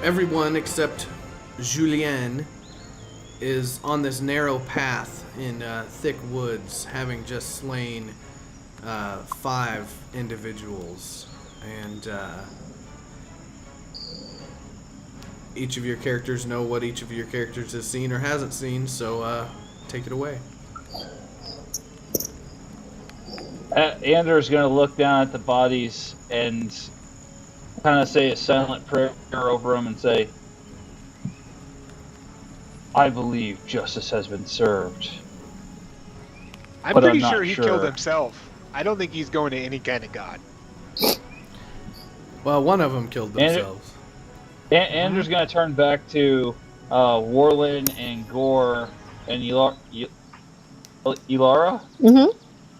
everyone except Julien is on this narrow path in thick woods, having just slain 5 individuals, and each of your characters know what each of your characters has seen or hasn't seen, so take it away. Anders going to look down at the bodies and kind of say a silent prayer over them and say, I believe justice has been served. I'm pretty sure he killed himself. I don't think he's going to any kind of god. Well, one of them killed themselves. Anders going to turn back to Warlin and Gore and Ilara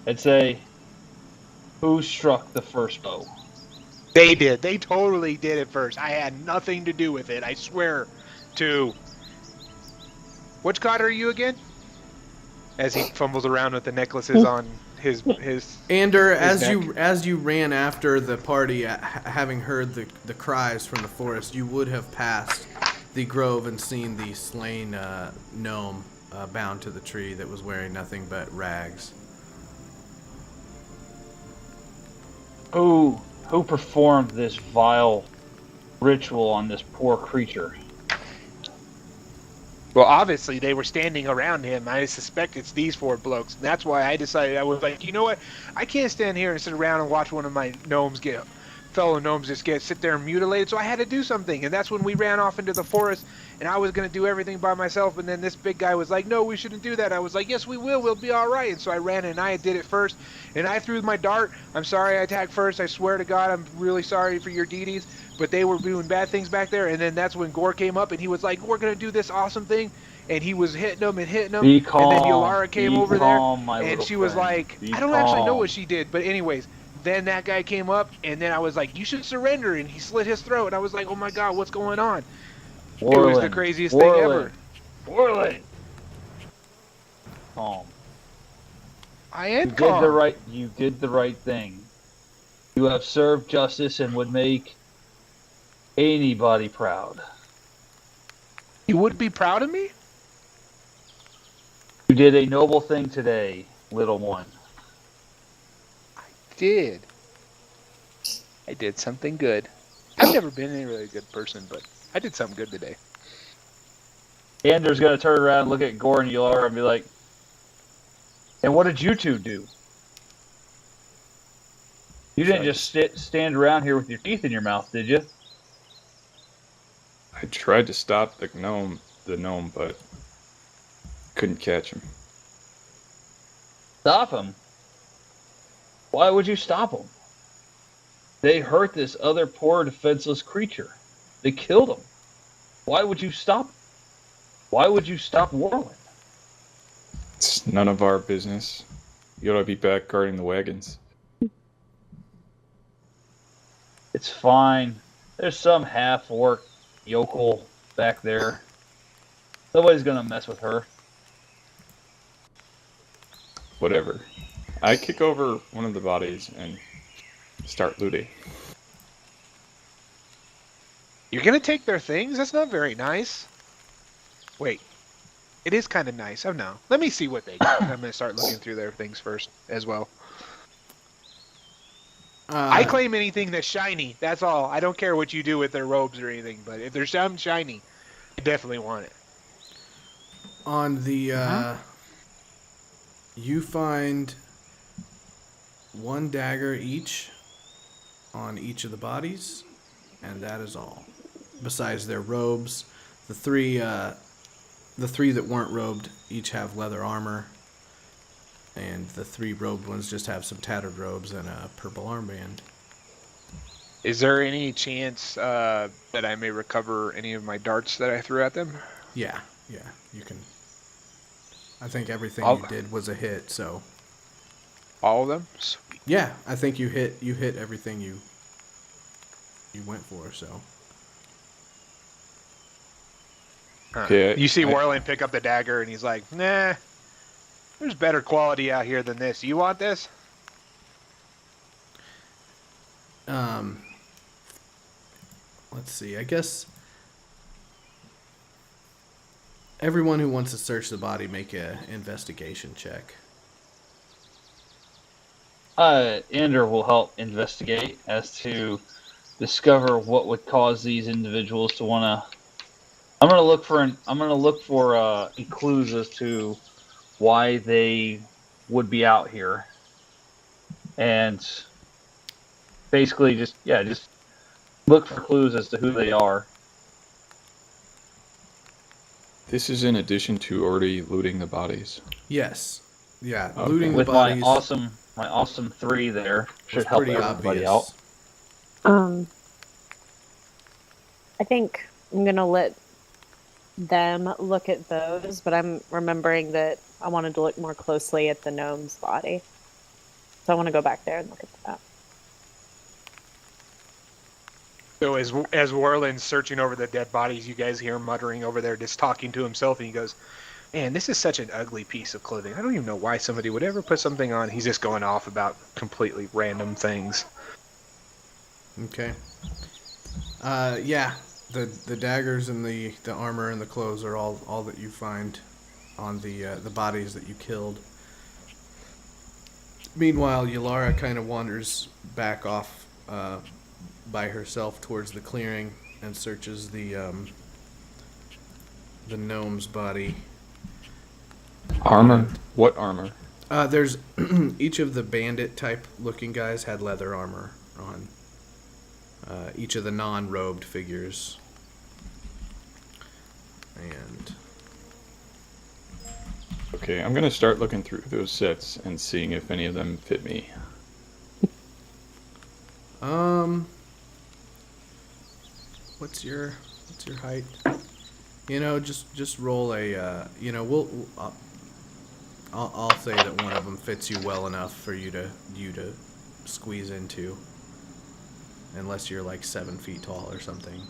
and say, who struck the first blow? They did. They totally did it first. I had nothing to do with it. I swear to... Which god are you again? As he fumbles around with the necklaces on his Ander, his as you ran after the party, having heard the cries from the forest, you would have passed the grove and seen the slain gnome bound to the tree that was wearing nothing but rags. Who performed this vile ritual on this poor creature? Well, obviously, they were standing around him. I suspect it's these 4 blokes. And that's why I decided, I was like, you know what? I can't stand here and sit around and watch one of my fellow gnomes sit there and mutilated. So I had to do something. And that's when we ran off into the forest. And I was going to do everything by myself. And then this big guy was like, no, we shouldn't do that. I was like, yes, we will. We'll be all right. And so I ran and I did it first. And I threw my dart. I'm sorry I attacked first. I swear to God, I'm really sorry for your deities. But they were doing bad things back there, and then that's when Gore came up, and he was like, we're going to do this awesome thing, and he was hitting them and hitting them, be calm, and then Ilara came over there, and she was friend. like, Be I don't calm. actually know what she did, but anyways, then that guy came up, and then I was like, you should surrender, and he slit his throat, and I was like, oh my God, what's going on? Warlin, it was the craziest thing ever. Warlin! Calm. I am you calm. You did the right thing. You have served justice and would make anybody proud. You would be proud of me? You did a noble thing today, little one. I did something good. I've never been a really good person, but I did something good today. Anders going to turn around, look at Gore and Ilara, and be like, and what did you 2 do? You didn't just stand around here with your teeth in your mouth, did you? I tried to stop the gnome, but couldn't catch him. Stop him? Why would you stop him? They hurt this other poor defenseless creature. They killed him. Why would you stop? Why would you stop Warlin? It's none of our business. You ought to be back guarding the wagons. It's fine. There's some half-orc yokel back there. Nobody's gonna mess with her. Whatever. I kick over one of the bodies and start looting. You're gonna take their things? That's not very nice. Wait. It is kind of nice. Oh no. Let me see what they got. I'm gonna start looking through their things first as well. I claim anything that's shiny. That's all. I don't care what you do with their robes or anything, but if there's something shiny, I definitely want it. On the, you find 1 dagger each on each of the bodies, and that is all. Besides their robes, the three that weren't robed each have leather armor, and the 3 robed ones just have some tattered robes and a purple armband. Is there any chance that I may recover any of my darts that I threw at them? Yeah, you can. I think everything you did was a hit, so. All of them? Sweet. Yeah, I think you hit everything you went for, so. Yeah, you see Warland pick up the dagger and he's like, nah, there's better quality out here than this. You want this? Let's see. I guess Everyone who wants to search the body, make a investigation check. Ender will help investigate as to discover what would cause these individuals to want to. I'm gonna look for clues as to why they would be out here, and basically just look for clues as to who they are. This is in addition to already looting the bodies. Yes. Yeah, Okay. looting the With bodies my awesome 3 there should was help pretty everybody obvious. out. I think I'm gonna let them look at those, but I'm remembering that I wanted to look more closely at the gnome's body. So I want to go back there and look at that. So as Warland's searching over the dead bodies, you guys hear him muttering over there, just talking to himself, and he goes, "Man, this is such an ugly piece of clothing. I don't even know why somebody would ever put something on." He's just going off about completely random things. Okay. Yeah, the daggers and the armor and the clothes are all that you find on the bodies that you killed. Meanwhile, Yalara kind of wanders back off by herself towards the clearing and searches the gnome's body. Armor? What armor? There's each of the bandit type looking guys had leather armor on. Each of the non-robed figures. And Okay, I'm gonna start looking through those sets and seeing if any of them fit me. what's your height? You know, just roll a I'll say that one of them fits you well enough for you to squeeze into. Unless you're like 7 feet tall or something.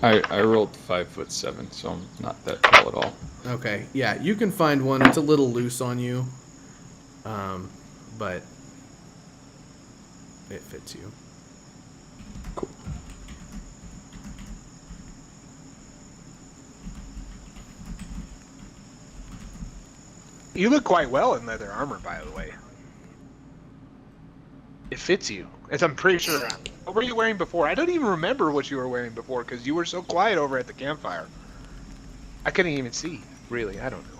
I rolled 5'7", so I'm not that tall at all. Okay, yeah, you can find one. It's a little loose on you, but it fits you. Cool. You look quite well in leather armor, by the way. It fits you. As I'm pretty sure. What were you wearing before? I don't even remember what you were wearing before because you were so quiet over at the campfire. I couldn't even see. Really, I don't know.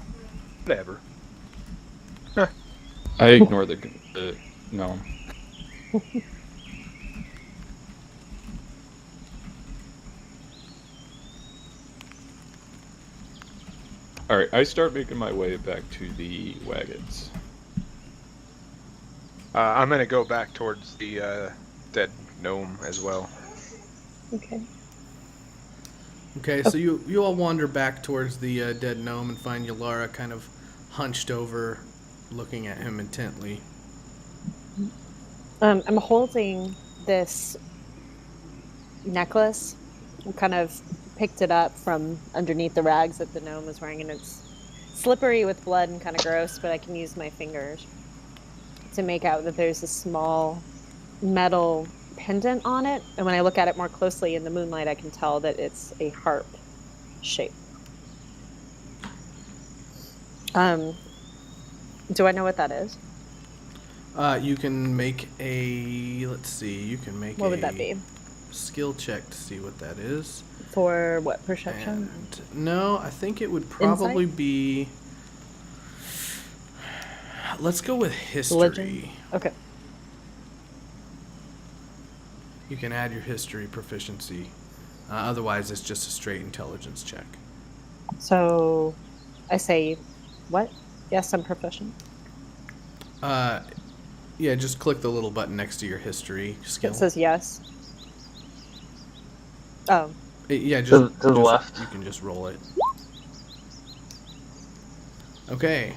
Whatever. I ignore the no. Alright, I start making my way back to the wagons. I'm gonna go back towards the dead gnome as well. Okay. Okay, so you all wander back towards the dead gnome and find Yalara kind of hunched over, looking at him intently. I'm holding this necklace. I kind of picked it up from underneath the rags that the gnome was wearing, and it's slippery with blood and kind of gross, but I can use my fingers to make out that there's a small metal pendant on it, and when I look at it more closely in the moonlight, I can tell that it's a harp shape. Do I know what that is? You can make a, let's see, you can make What would that be? Skill check to see what that is. For what, perception? And no, I think it would probably be, let's go with history. Religion? Okay. You can add your history proficiency. Otherwise, it's just a straight intelligence check. So, I say, what? Yes, I'm proficient. Yeah, just click the little button next to your history skill. It says yes. Oh. Yeah, To the left. You can just roll it. Okay.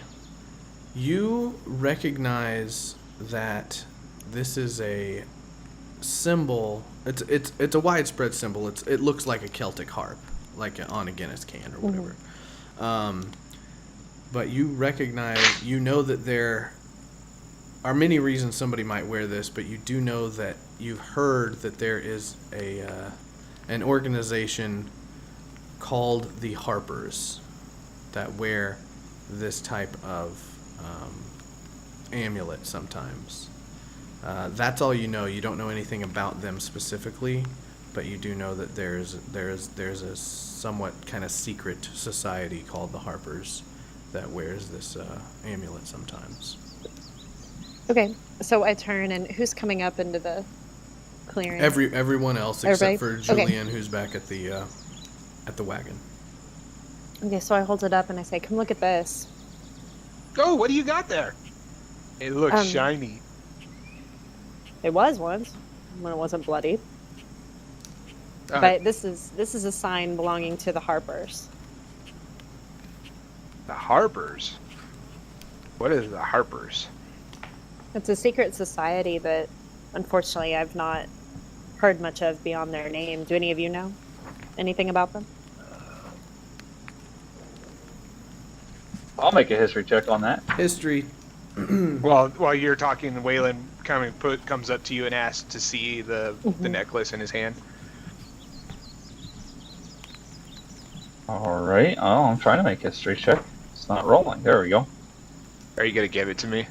You recognize that this is a symbol. It's a widespread symbol. It looks like a Celtic harp, like on a Guinness can or whatever. But you recognize, you know that there are many reasons somebody might wear this, but you do know that you've heard that there is an organization called the Harpers that wear this type of amulet sometimes. That's all you know. You don't know anything about them specifically, but you do know that there's a somewhat kind of secret society called the Harpers that wears this amulet sometimes. Okay, so I turn, and who's coming up into the clearing? Everyone else except Everybody? for Okay. Julian, who's back at the wagon. Okay, so I hold it up and I say, "Come look at this." Oh, what do you got there? It looks Um, shiny. It was once when it wasn't bloody, Uh, but this is a sign belonging to the Harpers. The Harpers. What is the Harpers? It's a secret society that, unfortunately, I've not heard much of beyond their name. Do any of you know anything about them? I'll make a history check on that. History. Well, while you're talking, Waylon comes up to you and asks to see the necklace in his hand. All right. Oh, I'm trying to make a history check. It's not rolling. There we go. Are you gonna give it to me?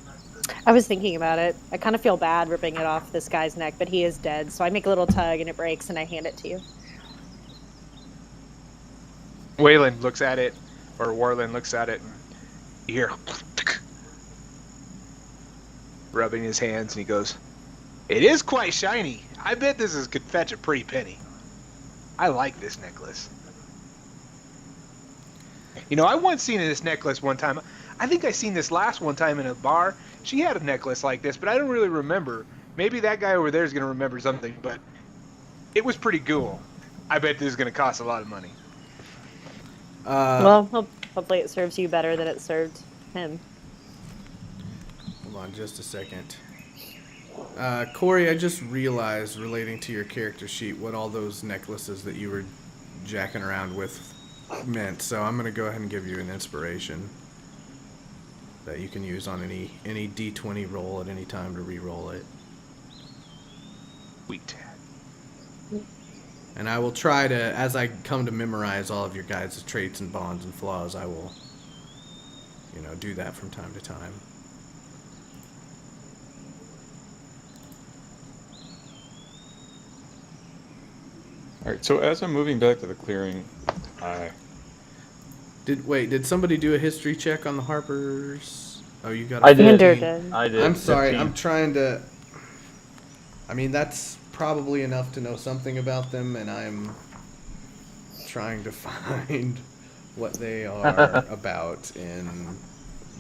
I was thinking about it. I kind of feel bad ripping it off this guy's neck, but he is dead. So I make a little tug and it breaks, and I hand it to you. Waylon looks at it, or Warlin looks at it, and you hear rubbing his hands, and he goes, "It is quite shiny. I bet could fetch a pretty penny. I like this necklace." You know, I once seen this necklace one time. I think I seen this last one time in a bar. She had a necklace like this, but I don't really remember. Maybe that guy over there is going to remember something, but it was pretty cool. I bet this is going to cost a lot of money. Well, hopefully it serves you better than it served him. Hold on just a second. Corey, I just realized, relating to your character sheet, what all those necklaces that you were jacking around with meant. So I'm going to go ahead and give you an inspiration that you can use on any D20 roll at any time to re-roll it. Sweet. And I will try to, as I come to memorize all of your guys' traits and bonds and flaws, I will, do that from time to time. All right. So as I'm moving back to the clearing, I Did somebody do a history check on the Harpers? Oh, you got. I did. Hinder did. I did. I'm sorry. 15. I'm trying to. I mean, that's probably enough to know something about them, and I'm trying to find what they are about in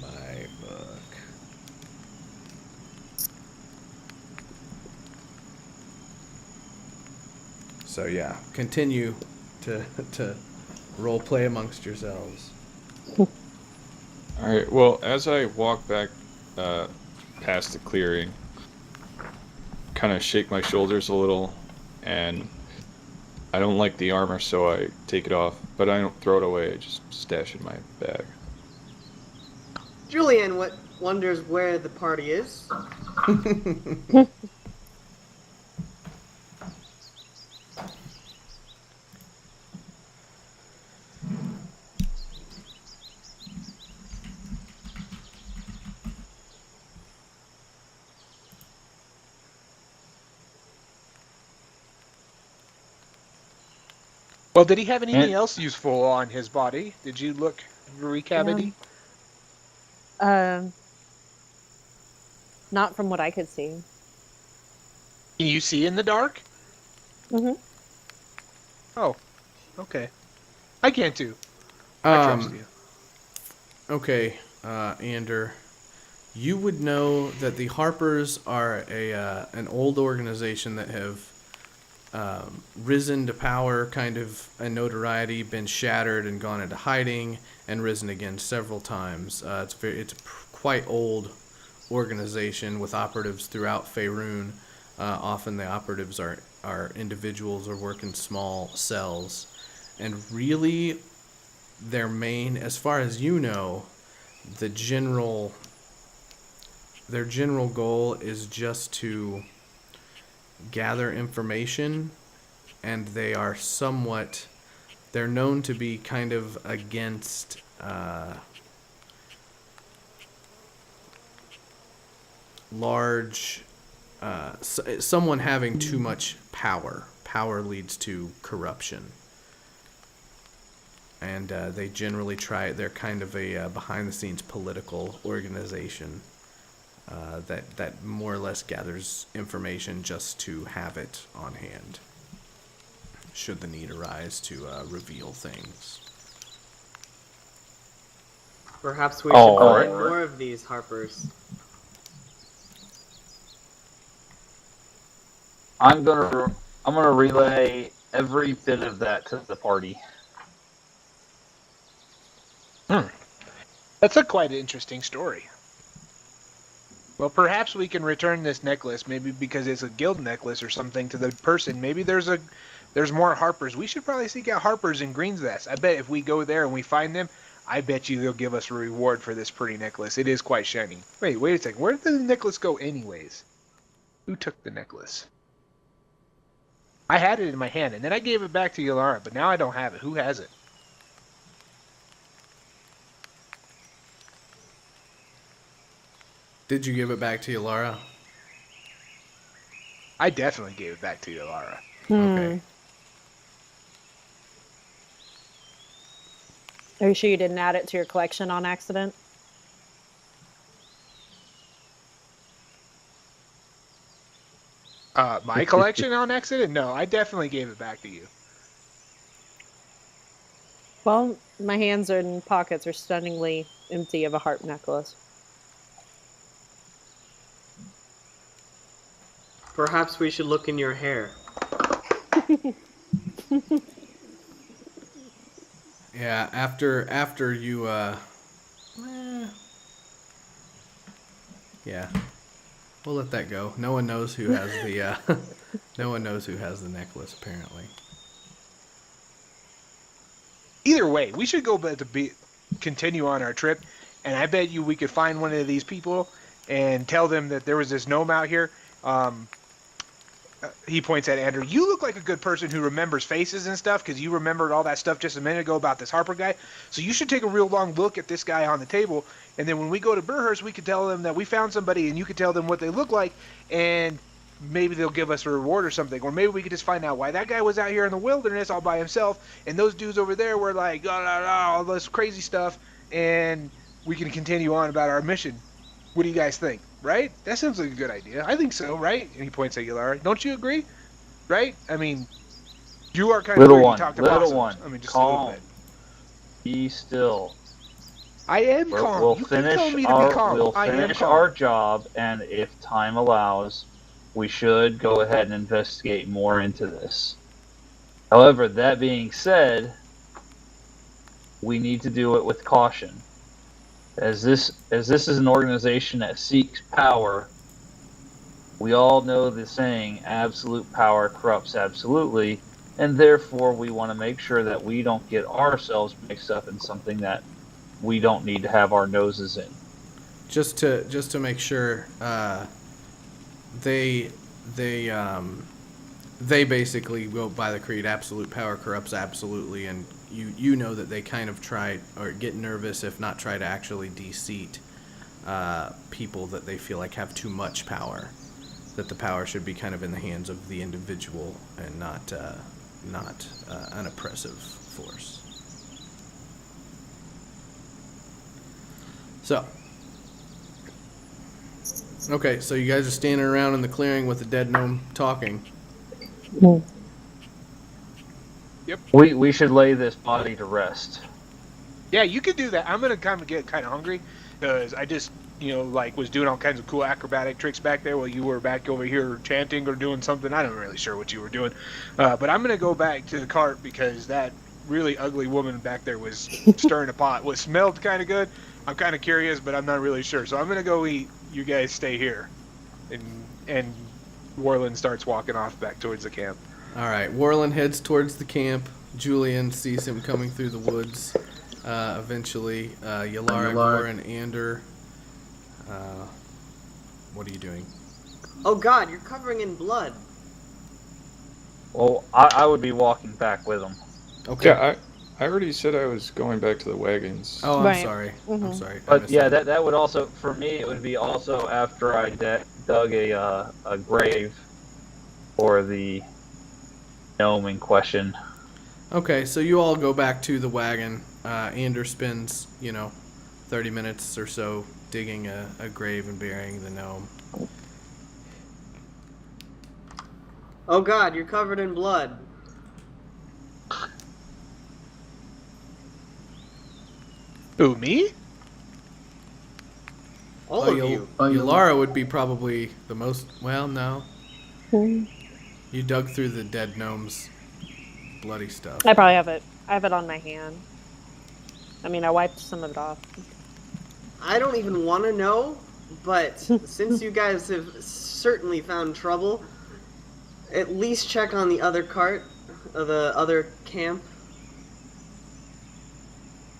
my book. So yeah, continue to role play amongst yourselves. All right. Well, as I walk back past the clearing, kind of shake my shoulders a little, and I don't like the armor, so I take it off. But I don't throw it away. I just stash it in my bag. Julian wonders where the party is. Well, did he have anything And- else useful on his body? Did you look recavity? Not from what I could see. Can you see in the dark? Mm-hmm. Oh, okay. I can too. I trust you. Okay, Ander, you would know that the Harpers are an old organization that have risen to power, kind of, and notoriety, been shattered and gone into hiding, and risen again several times. It's a quite old organization with operatives throughout Faerun. Often the operatives are individuals or work in small cells, and really their main, as far as you know, their general goal is just to gather information, and they are somewhat They're known to be kind of against large, someone having too much power. Power leads to corruption. And they generally they're kind of a behind-the-scenes political organization that more or less gathers information just to have it on hand, should the need arise to reveal things. Perhaps we should Alright. find more of these Harpers. I'm gonna relay every bit of that to the party. That's a quite interesting story. Well, perhaps we can return this necklace, maybe because it's a guild necklace or something, to the person. Maybe there's more Harpers. We should probably seek out Harpers in Green's Nest. I bet if we go there and we find them, I bet you they'll give us a reward for this pretty necklace. It is quite shiny. Wait a second. Where did the necklace go anyways? Who took the necklace? I had it in my hand, and then I gave it back to Yalara, but now I don't have it. Who has it? Did you give it back to Yalara? I definitely gave it back to Yalara. Okay. Are you sure you didn't add it to your collection on accident? My collection on accident? No, I definitely gave it back to you. Well, my hands and pockets are stunningly empty of a harp necklace. Perhaps we should look in your hair. Yeah, after you yeah. We'll let that go. No one knows who has the no one knows who has the necklace apparently. Either way, we should go back to continue on our trip, and I bet you we could find one of these people and tell them that there was this gnome out here. He points at Andrew. You look like a good person who remembers faces and stuff, because you remembered all that stuff just a minute ago about this Harper guy. So you should take a real long look at this guy on the table, and then when we go to Burhurst, we could tell them that we found somebody, and you could tell them what they look like, and maybe they'll give us a reward or something. Or maybe we could just find out why that guy was out here in the wilderness all by himself, and those dudes over there were like, all this crazy stuff, and we can continue on about our mission. What do you guys think? Right? That sounds like a good idea. I think so, right? And he points at Yalara. Don't you agree? Right? I mean, you are kind of weird. You talk to possums. I mean, just calm. a little bit. Be still. I am calm. We'll you finish can tell me to be calm. We'll I am finish calm. our job, and if time allows, we should go ahead and investigate more into this. However, that being said, we need to do it with caution. As this is an organization that seeks power, we all know the saying, absolute power corrupts absolutely, and therefore we want to make sure that we don't get ourselves mixed up in something that we don't need to have our noses in. Just to make sure, they basically go by the creed, absolute power corrupts absolutely, and you know that they kind of try or get nervous, if not try to actually de-seat people that they feel like have too much power, that the power should be kind of in the hands of the individual and not an oppressive force. So, okay, so you guys are standing around in the clearing with the dead gnome talking. We should lay this body to rest. Yeah, you could do that. I'm gonna get kind of hungry because I just, was doing all kinds of cool acrobatic tricks back there while you were back over here chanting or doing something. I'm not really sure what you were doing, but I'm gonna go back to the cart because that really ugly woman back there was stirring a pot. What smelled kind of good. I'm kind of curious, but I'm not really sure. So I'm gonna go eat. You guys stay here, and Warland starts walking off back towards the camp. All right, Warland heads towards the camp. Julian sees him coming through the woods. Eventually, Yalara, Gore, and Ander. What are you doing? Oh God, you're covering in blood. Well, I would be walking back with him. Okay. Yeah, I already said I was going back to the wagons. Oh, I'm Right. sorry. I'm Mhm. sorry. I But missed yeah, that would also, for me, it would be also after I dug a grave for the gnome in question. Okay, so you all go back to the wagon. Anders spends, 30 minutes or so digging a grave and burying the gnome. Oh God, you're covered in blood. Who, me? All of you. Yulara would be probably the most. Well, no. Hmm. You dug through the dead gnome's bloody stuff. I probably have it. I have it on my hand. I mean, I wiped some of it off. I don't even want to know, but since you guys have certainly found trouble, at least check on the other cart, the other camp.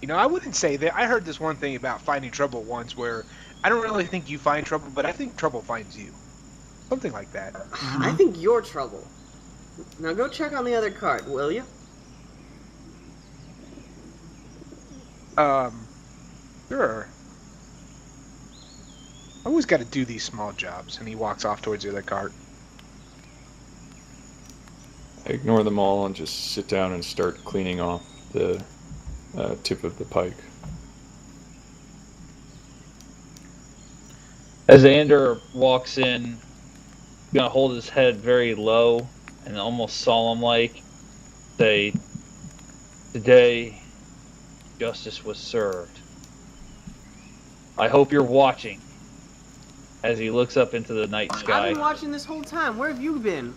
You know, I wouldn't say that. I heard this one thing about finding trouble once where I don't really think you find trouble, but I think trouble finds you. Something like that. I think you're trouble. Now go check on the other cart, will you? Sure. I always got to do these small jobs, and he walks off towards the other cart. I ignore them all and just sit down and start cleaning off the tip of the pike. As Ander walks in, he's gonna hold his head very low and almost solemn-like, say, "Today, justice was served. I hope you're watching." As he looks up into the night I've sky. been watching this whole time. Where have you been?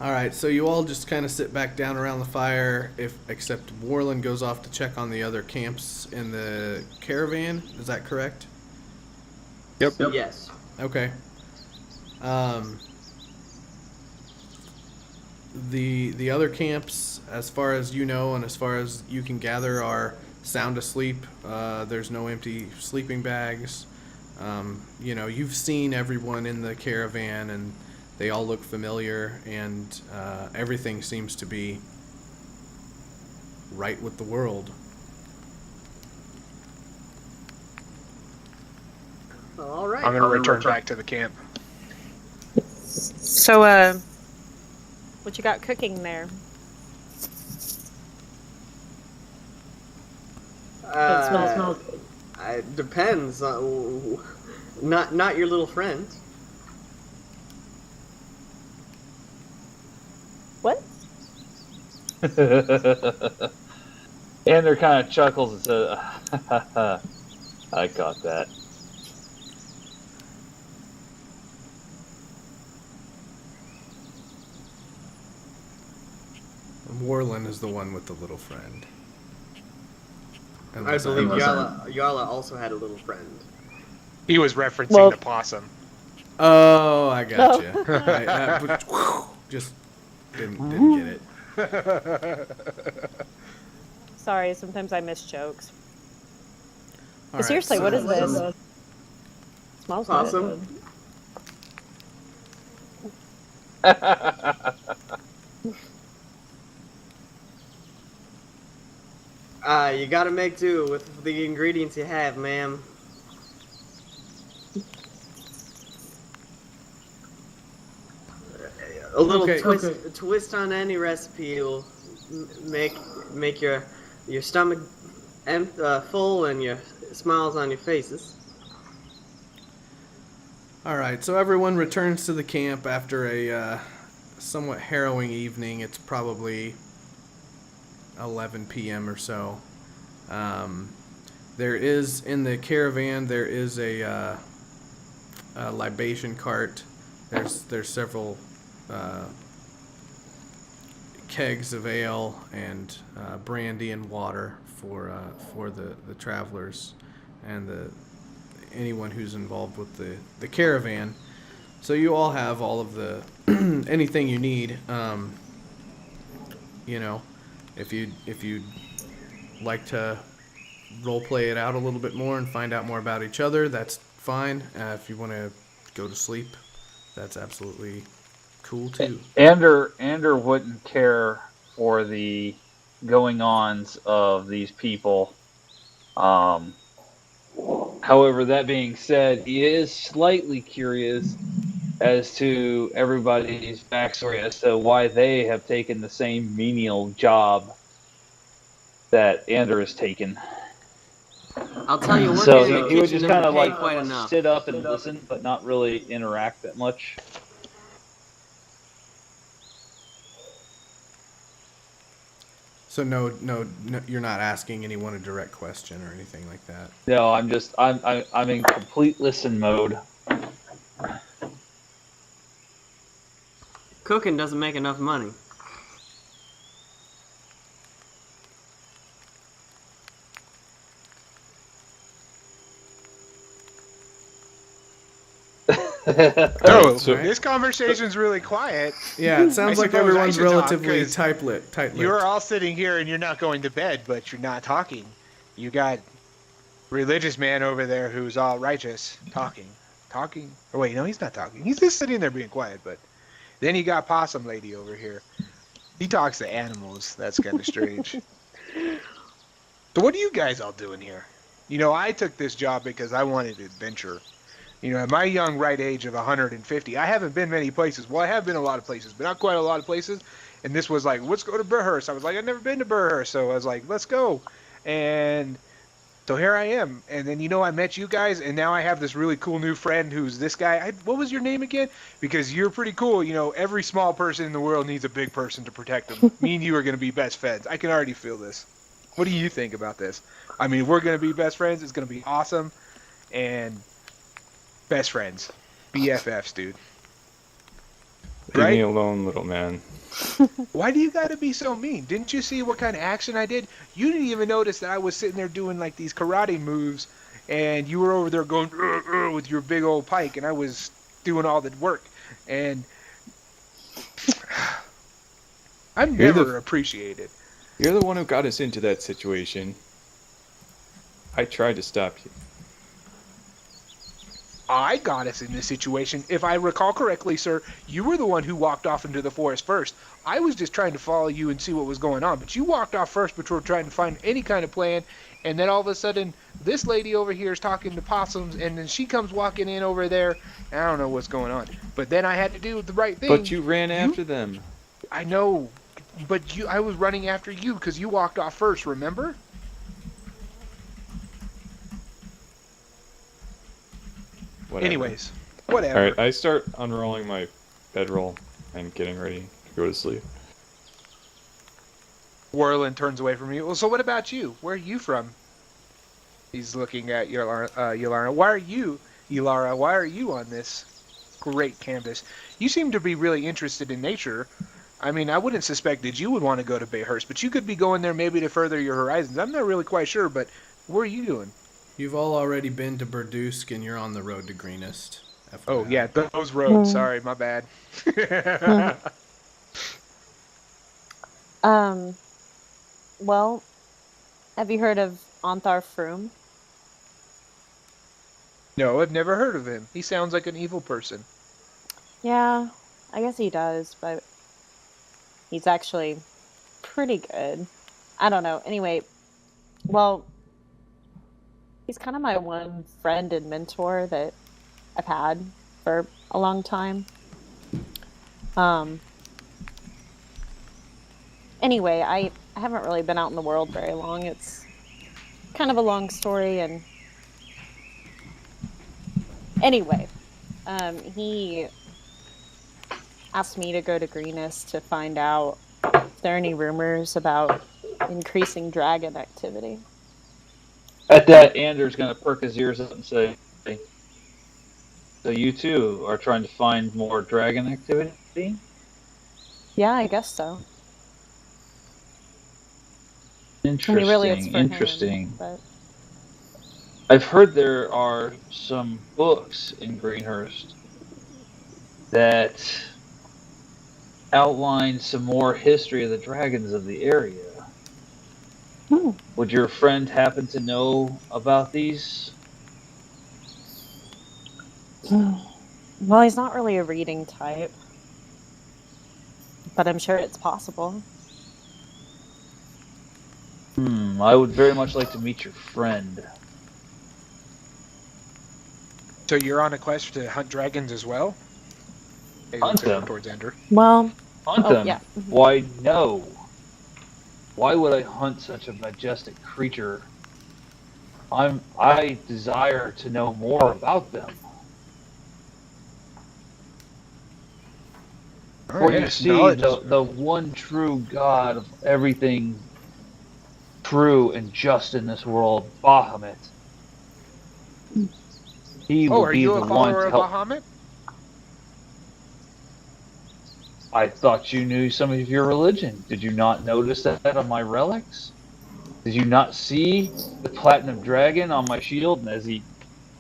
All right, so you all just kind of sit back down around the fire, except Warland goes off to check on the other camps in the caravan. Is that correct? Yep. Yes. Okay. The other camps, as far as you know and as far as you can gather, are sound asleep. There's no empty sleeping bags. You've seen everyone in the caravan, and they all look familiar, and everything seems to be right with the world. All right. I'm going to return back to the camp. So, what you got cooking there? It smells good. It depends. Not your little friend. What? Ander kind of chuckles and says, "I got that." Warland is the one with the little friend. I Unless believe I'm- Yarla also had a little friend. He was referencing Well- the possum. Oh, I got you. Just didn't get it. Sorry, sometimes I miss jokes. All But seriously, so- what is this? It smells Possum? good. You gotta make do with the ingredients you have, ma'am. A little twist on any recipe will make your stomach full and your smiles on your faces. All right, so everyone returns to the camp after a somewhat harrowing evening. It's probably 11 p.m. or so. There is in the caravan. There is a libation cart. There's several kegs of ale and brandy and water for the travelers and anyone who's involved with the caravan. So you all have all of the anything you need. If you'd like to role play it out a little bit more and find out more about each other, that's fine. If you want to go to sleep, that's absolutely cool too. Ander wouldn't care for the going-ons of these people. However, that being said, he is slightly curious as to everybody's backstory as to why they have taken the same menial job that Ander has taken. I'll tell you, working So in the he would kitchen just kind doesn't of pay like quite enough. sit up and listen, but not really interact that much. So no, you're not asking anyone a direct question or anything like that. No, I'm in complete listen mode. Cooking doesn't make enough money. So, so- this conversation's really quiet. Yeah, it sounds I like suppose I everyone's should talk, relatively 'cause tight-lipped. You're all sitting here and you're not going to bed, but you're not talking. You got religious man over there who's all righteous talking. Oh wait, no, he's not talking. He's just sitting there being quiet. But then you got possum lady over here. He talks to animals. That's kind of strange. So what are you guys all doing here? You know, I took this job because I wanted adventure. You know, at my young right age of 150, I haven't been many places. Well, I have been a lot of places, but not quite a lot of places. And this was like, let's go to Burhurst. I was like, I've never been to Burhurst. So I was like, let's go. And so here I am. And then, you know, I met you guys. And now I have this really cool new friend who's this guy. What was your name again? Because you're pretty cool. You know, every small person in the world needs a big person to protect them. Me and you are going to be best friends. I can already feel this. What do you think about this? I mean, we're going to be best friends. It's going to be awesome. And best friends. BFFs, dude. Leave Right? me alone, little man. Why do you gotta be so mean? Didn't you see what kind of action I did? You didn't even notice that I was sitting there doing like these karate moves, and you were over there going with your big old pike, and I was doing all the work. And I'm You're never the- appreciated. You're the one who got us into that situation. I tried to stop you. I got us in this situation. If I recall correctly, sir, you were the one who walked off into the forest first. I was just trying to follow you and see what was going on, but you walked off first before trying to find any kind of plan, and then all of a sudden, this lady over here is talking to possums, and then she comes walking in over there, and I don't know what's going on. But then I had to do the right thing. But you ran after them. I know, but I was running after you because you walked off first, remember? Whatever. Anyways, whatever. Alright, I start unrolling my bedroll and getting ready to go to sleep. Warlin turns away from you. Well, so what about you? Where are you from? He's looking at Ylara. Why are you, Ylara? Why are you on this great canvas? You seem to be really interested in nature. I mean, I wouldn't suspect that you would want to go to Bayhurst, but you could be going there maybe to further your horizons. I'm not really quite sure, but what are you doing? You've all already been to Burdusk, and you're on the road to Greenest. Oh, FYI. yeah, those roads. Sorry, my bad. Well, have you heard of Ontharr Froome? No, I've never heard of him. He sounds like an evil person. Yeah, I guess he does, but he's actually pretty good. I don't know. Anyway, well, he's kind of my one friend and mentor that I've had for a long time. Anyway, I haven't really been out in the world very long. It's kind of a long story, and anyway, he asked me to go to Greenest to find out if there are any rumors about increasing dragon activity. At that, Anders gonna perk his ears up and say, "So you too are trying to find more dragon activity?" Yeah, I guess so. I Interesting. mean, really, it's for interesting. him, but I've heard there are some books in Greenhurst that outline some more history of the dragons of the area. Would your friend happen to know about these? Well, he's not really a reading type, but I'm sure it's possible. I would very much like to meet your friend. So you're on a quest to hunt dragons as well? He Hunt looks over them? towards Ender. Well, Hunt oh, them? yeah. Why, no. Why would I hunt such a majestic creature? I desire to know more about them. For you see, the one true God of everything true and just in this world, Bahamut. He will are be you the a one follower to of help. Bahamut? I thought you knew some of your religion. Did you not notice that on my relics? Did you not see the platinum dragon on my shield? And as he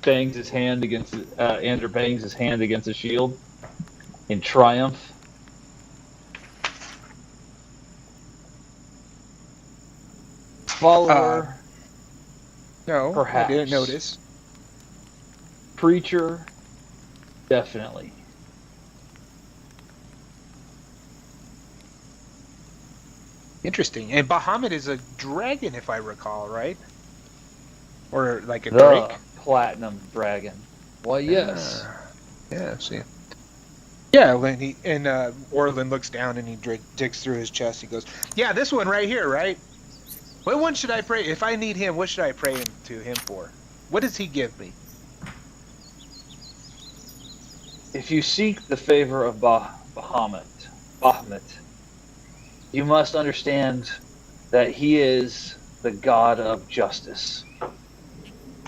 bangs his hand against, Andrew bangs his hand against the shield in triumph. Follower, No, perhaps. I didn't notice. Preacher, definitely. Interesting. And Bahamut is a dragon, if I recall, right? Or like a The drake? platinum dragon. Why, yes. Yeah, see. Yeah, when Orlin looks down and he digs through his chest, he goes, "Yeah, this one right here, right? What one should I pray? If I need him, what should I pray to him for? What does he give me?" If you seek the favor of Bahamut, you must understand that he is the god of justice.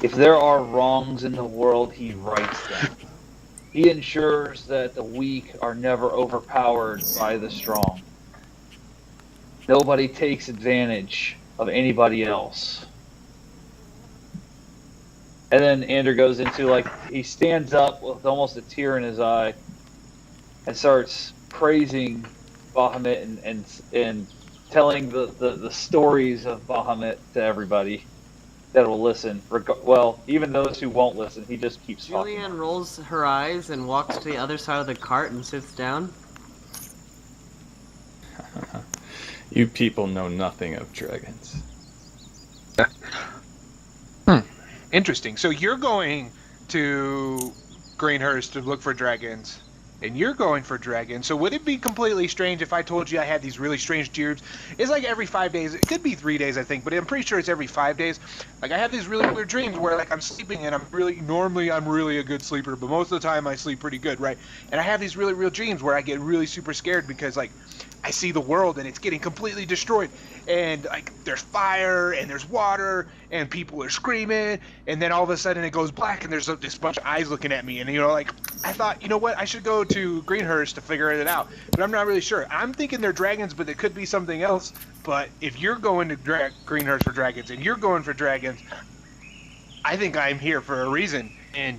If there are wrongs in the world, he rights them. He ensures that the weak are never overpowered by the strong. Nobody takes advantage of anybody else. And then Andrew goes into, like, he stands up with almost a tear in his eye and starts praising Bahamut and telling the stories of Bahamut to everybody that will listen. Well, even those who won't listen, he just keeps talking. Julianne rolls her eyes and walks to the other side of the cart and sits down. You people know nothing of dragons. Interesting. So you're going to Greenhurst to look for dragons, and you're going for dragons. So would it be completely strange if I told you I had these really strange dreams? It's like every 5 days. It could be 3 days, I think, but I'm pretty sure it's every 5 days. Like, I have these really weird dreams where, like, I'm sleeping and normally I'm really a good sleeper, but most of the time I sleep pretty good, right? And I have these really real dreams where I get really super scared because, like, I see the world and it's getting completely destroyed, and like there's fire and there's water and people are screaming, and then all of a sudden it goes black and there's this bunch of eyes looking at me, and like I thought, you know what, I should go to Greenhurst to figure it out, but I'm not really sure. I'm thinking they're dragons, but it could be something else. But if you're going to Greenhurst for dragons and you're going for dragons, I think I'm here for a reason. And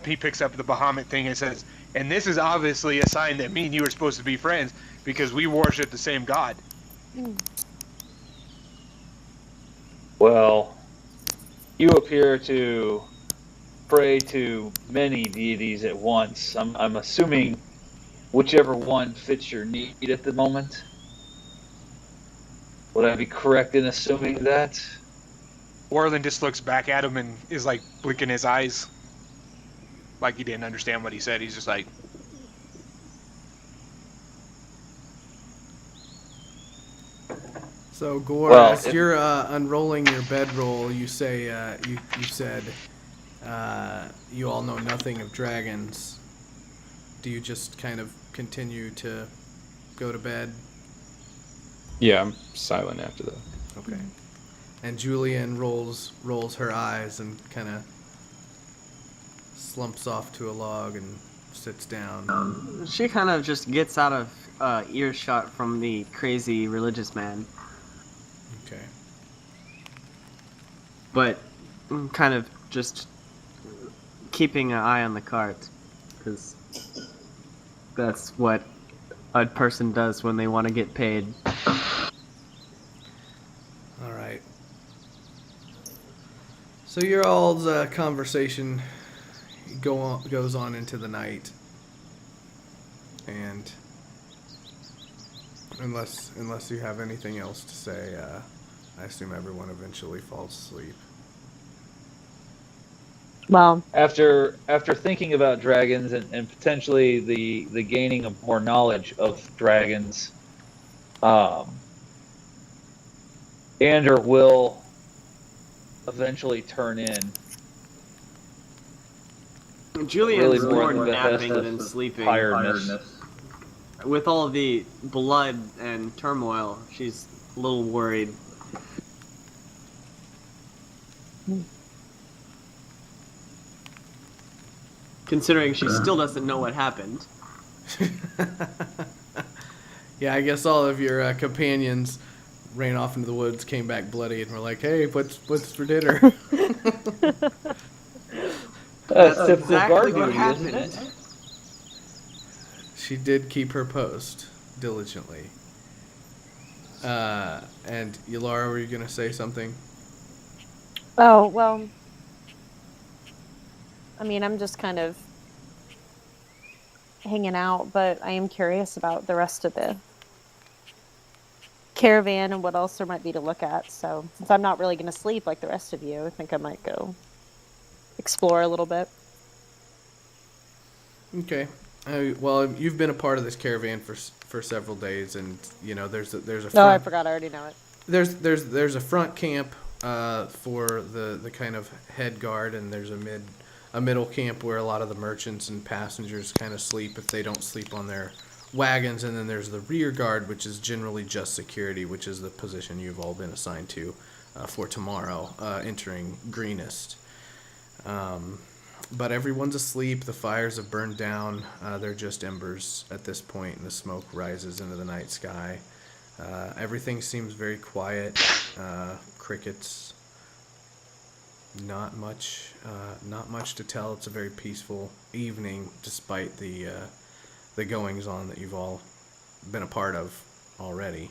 he picks up the Bahamut thing and says, and this is obviously a sign that me and you are supposed to be friends, because we worship the same god. Well, you appear to pray to many deities at once. I'm assuming whichever one fits your need at the moment. Would I be correct in assuming that? Orlin just looks back at him and is like blinking his eyes, like he didn't understand what he said. He's just like, So Gore, Well, as you're unrolling your bedroll, you say you said you all know nothing of dragons. Do you just kind of continue to go to bed? Yeah, I'm silent after that. Okay. And Julian rolls her eyes and kind of slumps off to a log and sits down. She kind of just gets out of earshot from the crazy religious man, Okay. but kind of just keeping an eye on the cart, because that's what a person does when they want to get paid. All right. So your all's conversation goes on into the night, and unless you have anything else to say, I assume everyone eventually falls asleep. Well, After thinking about dragons and potentially the gaining of more knowledge of dragons, Ander will eventually turn in. Julian's Really more more napping Bethesda than sleeping. tiredness. With all the blood and turmoil, she's a little worried. Considering she still doesn't know what happened. Yeah, I guess all of your companions ran off into the woods, came back bloody, and were like, "Hey, what's for dinner?" That's typical exactly guard what duty, happened. isn't it? She did keep her post diligently. And Ylara, were you gonna say something? oh, well, I mean, I'm just kind of hanging out, but I am curious about the rest of the caravan and what else there might be to look at. So, since I'm not really going to sleep like the rest of you, I think I might go explore a little bit. Okay. Well, you've been a part of this caravan for several days, and you know there's a front, Oh, I forgot. I already know it. there's a front camp for the kind of head guard, and there's a middle camp where a lot of the merchants and passengers kind of sleep if they don't sleep on their wagons, and then there's the rear guard, which is generally just security, which is the position you've all been assigned to for tomorrow, entering Greenest. But everyone's asleep. The fires have burned down. They're just embers at this point, and the smoke rises into the night sky. Everything seems very quiet. Crickets. Not much to tell. It's a very peaceful evening, despite the goings on that you've all been a part of already.